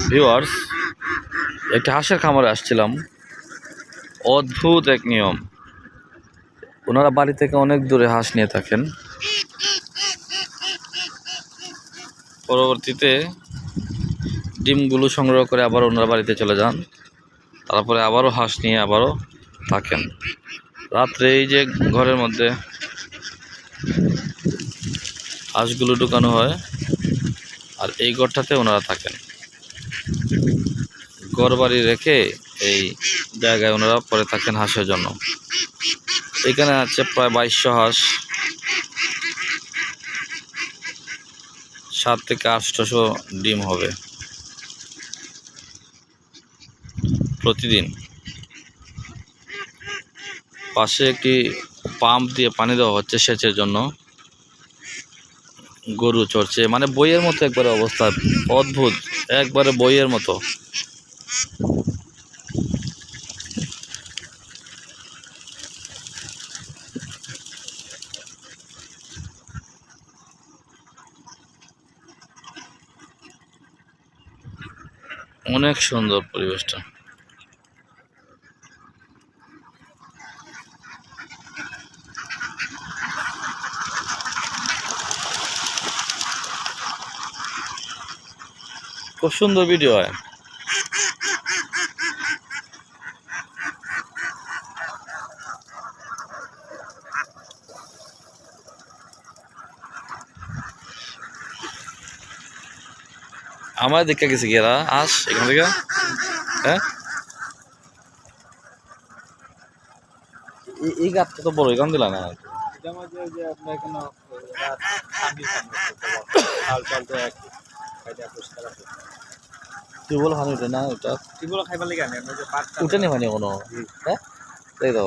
Viewers, একটি হাঁসের খামারে আসছিলাম। অদ্ভুত এক নিয়ম, ওনারা বাড়ি থেকে অনেক দূরে হাঁস নিয়ে থাকেন, পরবর্তীতে ডিমগুলো সংগ্রহ করে আবার ওনারা বাড়িতে চলে যান, তারপরে আবারও হাঁস নিয়ে আবারও থাকেন। রাত্রে এই যে ঘরের মধ্যে হাঁসগুলো ঢুকানো হয়, আর এই ঘরটাতে ওনারা থাকেন। ঘর বাড়ি রেখে এই জায়গায় ওনারা পরে থাকেন হাঁসের জন্য। এখানে আছে প্রায় 2200 হাঁস, 7 থেকে 800 ডিম হবে প্রতিদিন। পাশে একটি পাম্প দিয়ে পানি দেওয়া হচ্ছে সেচের জন্য। গরু চড়ছে, মানে বইয়ের মতো একবারে অবস্থা, অদ্ভুত, একবারে বইয়ের মতো। অনেক সুন্দর পরিবেশটা। খুব সুন্দর ভিডিও হয়। আমার দেখা গেছে কি এরা হাঁস এখান থেকে, হ্যাঁ এই গাছটা তো বড়, এখান দিলা না টিউবওয়েল পানি উঠে না, ওটা টিউবওয়েল খাইবার লাগে উঠে নি পানি কোনো, হ্যাঁ তাই তো।